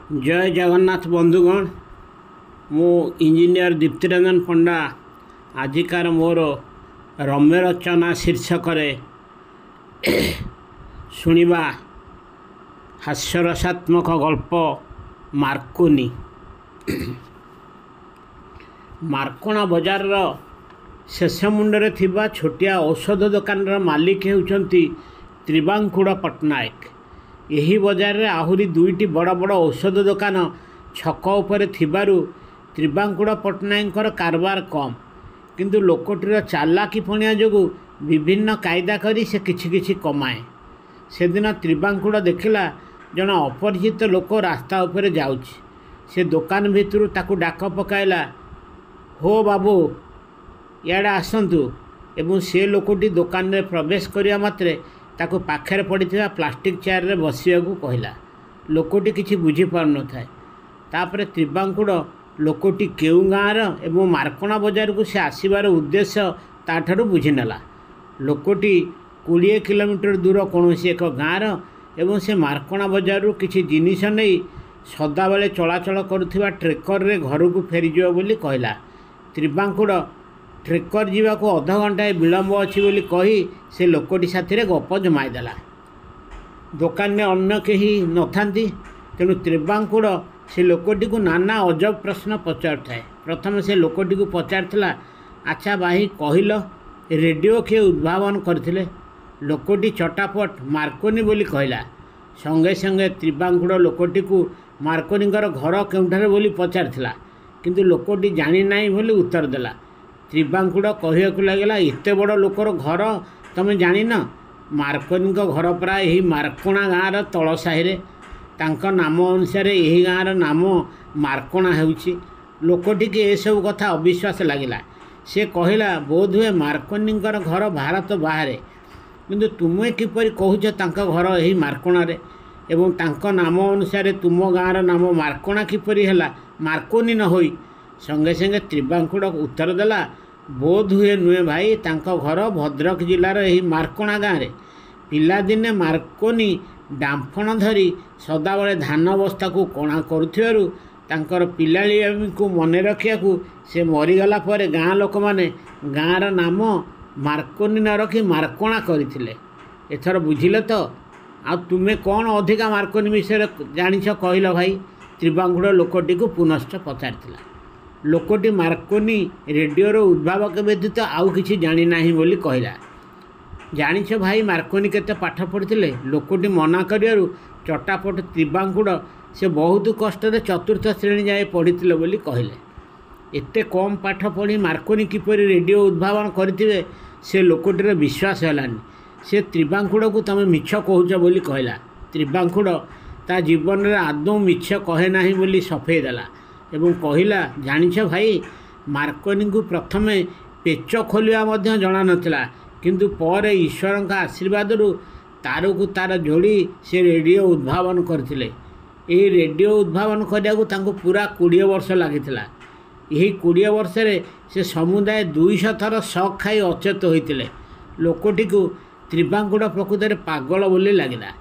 जय जगन्नाथ बंधुगण मु इंजीनियर दीप्तिरंजन पंडा आजिकार मोर रम्य रचना शीर्षक शुणिबा हास्यरसात्मक गल्प मार्कोनी। मार्कोना बजार शेष मुंडरे थिबा छोटिया औषध दुकान मालिक होउछंती त्रिबांकुड़ पट्टनायक। यही बजार रे आहुरी दुईटी बड़ बड़ औषध दुकान छक उपर थिबारु त्रिबांकुड़ पट्टनायकर कारबार कम, किंतु लोकटीर चालाकी पणिया जोगु विभिन्न कायदा करी से किछि किछि कमाए। से दिन त्रिबांकुड़ देखिला जन अपरिचित लोक रास्ता उपर जाउछि। से दुकान भितरु ताकु डाक पकाइला, हो बाबू इयाडे आसंतु। एवं से लोकटी दुकान रे प्रवेश करिया मात्रे ताकु पाखरे पड़िथिबा प्लास्टिक चेयर रे बसियाकू कहला। लोकटी किछि बुझी पार न थाए। तापरे त्रिबांकुड़ लोकटी केउ गाँर एवं मार्कोना बजार को से आसीबार उद्देश्य ताठारु बुझी नेला। लोकटी 20 किलोमीटर दूर कौनसी एक गाँर एवं से मार्कोना बजार किछि जिनिस नहीं सदाबले चलाचल करुथिबा ट्रेकर रे घर को फेरीजियो बोली कहला। त्रिबांकुड़ ट्रेकर जीवाको अध घंटाए विलम्ब अच्छी बोली कही से लोकटी साथी गप जमाईदेला। दुकान में अन्य कहीं नथांती, तेणु त्रिबांकुड़ से लोकटी को नाना अजब प्रश्न पचार थाए। प्रथम से लोकटी को पचारथिला, अच्छा भाई कहल रेडियो किए उद्भावन करथिले? लोकटी चटापट मार्कोनी बोली कहला। संगे संगे त्रिबांकुड़ लोकटी को मार्कोनीकर घर केउठारे बोली पचारथिला, किंतु लोकटी जानी नाही बोली उत्तर देला। त्रिबांकुड़ कहवाक लगला, एते बड़ लोकर घर तमे जानी न? मार्कोनी घर प्राय यही मार्कोना गाँवर तल साहि तांका नाम अनुसार यही गाँवर नाम मार्कोना हेउछि। लोकटी के सब कथा अविश्वास लगिला। से कहला, बोध हुए मार्कोनी घर भारत बाहर, किंतु तुमे किपरि कहूछ तांका घर यही मार्कोना रे एवं तांका नाम अनुसार तुम गाँवर नाम मार्कोना किपरि हैला मार्कोनी न होई? संगे संगे त्रिबांकुड़ उत्तर देला, बोध हुए नुहे भाई, तांका घर भद्रक जिलार यही मार्कोना गाँव रे। पिलादिने मार्कोनी डांफण धरी सदाबले धान बस्ता को कणा करुथिबारु तांकर पिलाळी को मने रखियाकू से मरीगला परे गाँ लोक माने गाँर नाम मार्कोनी न रखी मार्कोना करथिले। एथर बुझिले तो? आ तुमे कौन अधिका मार्कोनी विषय जानिछ कहल भाई? त्रिबांकुड़ लोकटी को पुनश्च पचारिथिला। लोकटी मार्कोनी रेडियोर उद्भावक व्यतीत आउ किछि जानी नाही बोली कहला। जानिछ भाई मार्कोनी केते पाठ पढ़िथिले? लोकटी मना करियारु चटापट त्रिबांकुड़ से बहुत कष्ट चतुर्थ श्रेणी जाए पढ़िथिले बोली कहले। एते कम पाठ पढ़ी मार्कोनी किपरि रेडियो उद्भावन करथिबे से लोकटीर विश्वास हेलानी। से त्रिबांकुड़ को तमे मिछ कहूछ बोली कहला। त्रिबांकुड़ ता जीवन रे आदौ मिछ कहे नाही बोली सफेई देला एवं कहला, जानिछ भाई मार्कोनी को प्रथमे पेच खोलिया मध्य जणा नथिला, किंतु पर ईश्वर का आशीर्वाद तार को तार जोड़ी से रेडियो उद्भावन करथिले। ए रेडियो उद्भावन करिया तांको पूरा 20 वर्ष लागिथिला। यही 20 वर्ष रे से समुदाय 200 थर शक खाई अचेत होइतिले। लोकटी को त्रिबांकुड़ प्रकृत पागल बोली लगिला।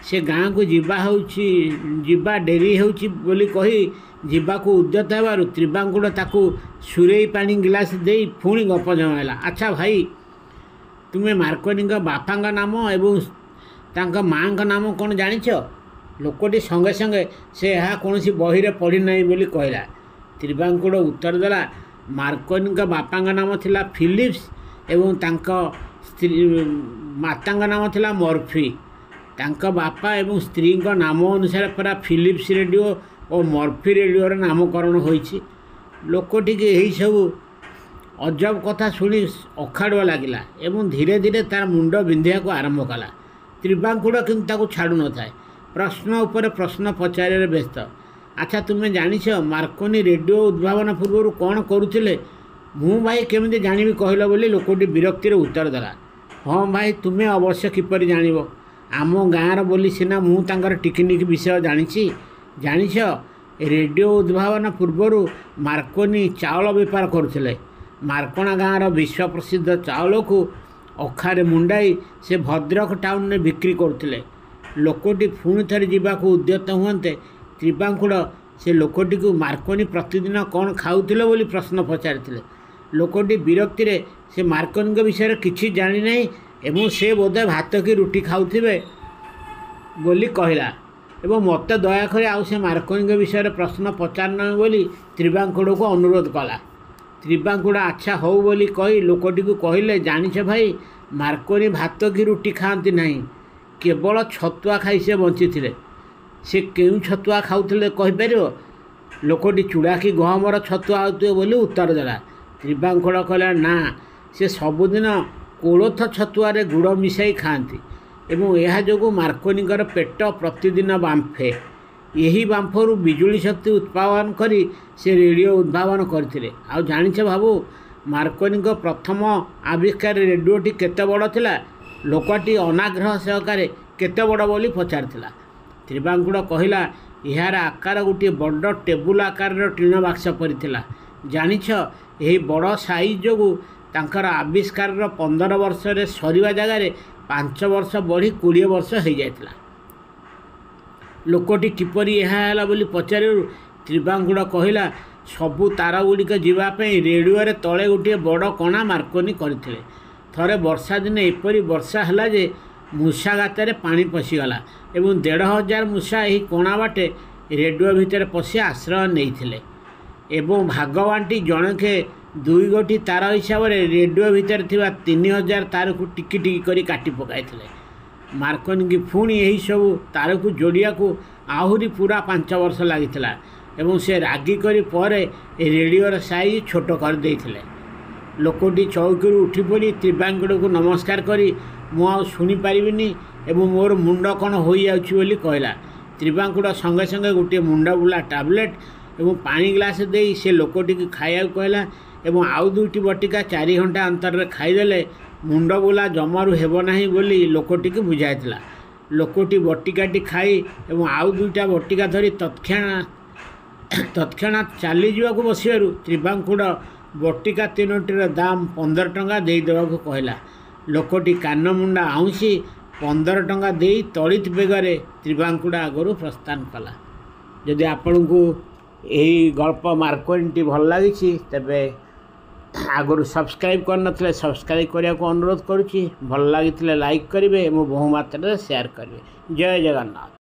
से गाँ को जीवा डेरी होउछि बोली कही जीवाको उद्यत हेबारु त्रिबांकुड़ ताकू सुरेई पानी गिलास देई पुणी गप जमाइला। अच्छा भाई, तुमे मार्कोनी बापा नाम एवं तांका माँ नाम कौन जानिछ? लोकटी संगे संगे से यहाँ कौन बही रे पढ़ी नहीं बोली कहला। त्रिबांकुड़ उत्तर देला, मार्कोनी बापा नाम थिला फिलिप्स एवं तांका स्त्री माता नाम थिला मर्फी। तांका बापा एवं स्त्री नाम अनुसार पूरा फिलिप्स रेडियो और मर्फी रेडियो नामकरण होइछि। लोकटी के यही सब अजब कथा शुणी अखाड़ुआ लगिला एवं धीरे धीरे तार मुंड बिंधिया को आरंभ कला। त्रिबांकुड़ किंतु ताको छाड़ू न थाए। प्रश्न उपर प्रश्न पचारे व्यस्त। अच्छा तुमे जानिछ मार्कोनी रेडियो उद्भावन पूर्व कौन करुथिले? मु भाई केमिति जानिबि कहल बोली लोकटी विरक्तिर उत्तर देला। हाँ भाई, तुमे अवश्य किपरि जानिबो? आम गाँर बोली सिना मु तांकर टिकनिक विषय जानिछि। जानिछ रेडियो उद्भावन पूर्व मार्कोनी चाउल बेपार करुथिले। मार्कोना गाँर विश्व प्रसिद्ध चाउल को अखारे मुंडाई से भद्रक टाउन में बिक्री करुथिले। लोकटी पुणी थे जावाक उद्यत हुए ତ୍ରିବାଙ୍କୁଡ଼ ସେ ଲୋକଟିକୁ ମାର୍କୋନି ପ୍ରତିଦିନ କ'ଣ ଖାଉଥିଲେ ବୋଲି ପ୍ରଶ୍ନ ପଚାରିଥିଲେ। ଲୋକଟି ବିରକ୍ତିରେ ସେ ମାର୍କୋନିଙ୍କ ବିଷୟରେ କିଛି ଜାଣିନାହିଁ ଏବଂ ସେ ବୋଧେ ଭାତ କି ରୁଟି ଖାଉଥିବେ ବୋଲି କହିଲା ଏବଂ ମୋତେ ଦୟାକରି ଆଉ ସେ ମାର୍କୋନିଙ୍କ ବିଷୟରେ ପ୍ରଶ୍ନ ପଚାରୁନାହିଁ ବୋଲି ତ୍ରିବାଙ୍କୁଡ଼କୁ ଅନୁରୋଧ କଲା। ତ୍ରିବାଙ୍କୁଡ଼ ଆଚ୍ଛା ହଉ ବୋଲି କହି ଲୋକଟିକୁ କହିଲେ, ଜାଣିଛ ଭାଇ, ମାର୍କୋନି ଭାତ କି ରୁଟି ଖାଆନ୍ତି ନାହିଁ, କେବଳ ଛତୁଆ ଖାଇ ସେ ବଞ୍ଚିଥିଲେ। ସେ କେଉଁ ଛତୁଆ ଖାଉଥିଲେ କହିପାରିବ? ଲୋକଟି ଚୁଡ଼ା କି ଗହମର ଛତୁଆ ହେଉଥିବ ବୋଲି ଉତ୍ତର ଦେଲା। ତ୍ରିବାଙ୍କୁଡ଼ କହିଲା, ନା, ସେ ସବୁଦିନ କୋଳଥ ଛତୁଆରେ ଗୁଡ଼ ମିଶାଇ ଖାଆନ୍ତି ଏବଂ ଏହା ଯୋଗୁଁ ମାର୍କୋନିଙ୍କର ପେଟ ପ୍ରତିଦିନ ବାମ୍ଫେ। ଏହି ବାମ୍ଫରୁ ବିଜୁଳି ଶକ୍ତି ଉତ୍ପାଦନ କରି ସେ ରେଡ଼ିଓ ଉଦ୍ଭାବନ କରିଥିଲେ। ଆଉ ଜାଣିଛ ବାବୁ, ମାର୍କୋନିଙ୍କ ପ୍ରଥମ ଆବିଷ୍କାର ରେଡ଼ିଓଟି କେତେ ବଡ଼ ଥିଲା? ଲୋକଟି ଅନାଗ୍ରହ ସହକାରେ କେତେ ବଡ଼ ବୋଲି ପଚାରିଥିଲା। ତ୍ରିବାଙ୍କୁଡ଼ କହିଲା, ଏହାର ଆକାର ଗୋଟିଏ ବଡ଼ ଟେବୁଲ ଆକାରର ଟିଣ ବାକ୍ସ ପରି ଥିଲା। ଜାଣିଛ, ଏହି ବଡ଼ ସାଇଜ୍ ଯୋଗୁଁ ତାଙ୍କର ଆବିଷ୍କାରର 15 ବର୍ଷରେ ସରିବା ଜାଗାରେ 5 ବର୍ଷ ବଢ଼ି 20 ବର୍ଷ ହୋଇଯାଇଥିଲା। ଲୋକଟି କିପରି ଏହା ହେଲା ବୋଲି ପଚାରିବାରୁ ତ୍ରିବାଙ୍କୁଡ଼ କହିଲା, ସବୁ ତାରଗୁଡ଼ିକ ଯିବା ପାଇଁ ରେଡ଼ିଓରେ ତଳେ ଗୋଟିଏ ବଡ଼ କଣା ମାର୍କୋନି କରିଥିଲେ। ଥରେ ବର୍ଷା ଦିନେ ଏପରି ବର୍ଷା ହେଲା ଯେ ମୂଷା ଗାତରେ ପାଣି ପଶିଗଲା ଏବଂ 1,500 ମୂଷା ଏହି କଣା ବାଟେ ରେଡ଼ିଓ ଭିତରେ ପଶି ଆଶ୍ରୟ ନେଇଥିଲେ ଏବଂ ଭାଗବାଣ୍ଟି ଜଣକେ 2 ଗୋଟି ତାର ହିସାବରେ ରେଡ଼ିଓ ଭିତରେ ଥିବା 3,000 ତାରକୁ ଟିକି ଟିକି କରି କାଟି ପକାଇଥିଲେ। ମାର୍କୋନିକି ପୁଣି ଏହିସବୁ ତାରକୁ ଯୋଡ଼ିବାକୁ ଆହୁରି ପୁରା 5 ବର୍ଷ ଲାଗିଥିଲା ଏବଂ ସେ ରାଗି କରି ପରେ ରେଡ଼ିଓର ସାଇଜ୍ ଛୋଟ କରିଦେଇଥିଲେ। ଲୋକଟି ଚୌକିରୁ ଉଠିପଡ଼ି ତ୍ରିବାଙ୍କୁଡ଼କୁ ନମସ୍କାର କରି, ମୁଁ ଆଉ ଶୁଣିପାରିବିନି ଏବଂ ମୋର ମୁଣ୍ଡ କ'ଣ ହୋଇଯାଉଛି ବୋଲି କହିଲା। ତ୍ରିବାଙ୍କୁଡ଼ ସଙ୍ଗେ ସଙ୍ଗେ ଗୋଟିଏ ମୁଣ୍ଡ ବୁଲା ଟାବଲେଟ୍ ଏବଂ ପାଣି ଗ୍ଲାସ୍ ଦେଇ ସେ ଲୋକଟିକୁ ଖାଇବାକୁ କହିଲା ଏବଂ ଆଉ 2ଟି ବଟିକା 4 ଘଣ୍ଟା ଅନ୍ତରରେ ଖାଇଦେଲେ ମୁଣ୍ଡ ବୁଲା ଜମାରୁ ହେବ ନାହିଁ ବୋଲି ଲୋକଟିକୁ ବୁଝାଇଥିଲା। ଲୋକଟି ବଟିକାଟି ଖାଇ ଏବଂ ଆଉ 2ଟା ବଟିକା ଧରି ତତ୍କ୍ଷଣାତ୍ ଚାଲିଯିବାକୁ ବସିବାରୁ ତ୍ରିବାଙ୍କୁଡ଼ ବଟିକା 3ଟିର ଦାମ୍ 15 ଟଙ୍କା ଦେଇଦେବାକୁ କହିଲା। ଲୋକଟି କାନ ମୁଣ୍ଡା ଆଉଁସି 15 ଟଙ୍କା ଦେଇ ତଡ଼ିତ ବେଗରେ ତ୍ରିବାଙ୍କୁଡ଼ ଆଗରୁ ପ୍ରସ୍ଥାନ କଲା। ଯଦି ଆପଣଙ୍କୁ ଏହି ଗଳ୍ପ ମାର୍କୋନିଟି ଭଲ ଲାଗିଛି ତେବେ ଆଗରୁ ସବସ୍କ୍ରାଇବ୍ କରିନଥିଲେ ସବସ୍କ୍ରାଇବ୍ କରିବାକୁ ଅନୁରୋଧ କରୁଛି। ଭଲ ଲାଗିଥିଲେ ଲାଇକ୍ କରିବେ ଏବଂ ବହୁ ମାତ୍ରାରେ ସେୟାର କରିବେ। ଜୟ ଜଗନ୍ନାଥ।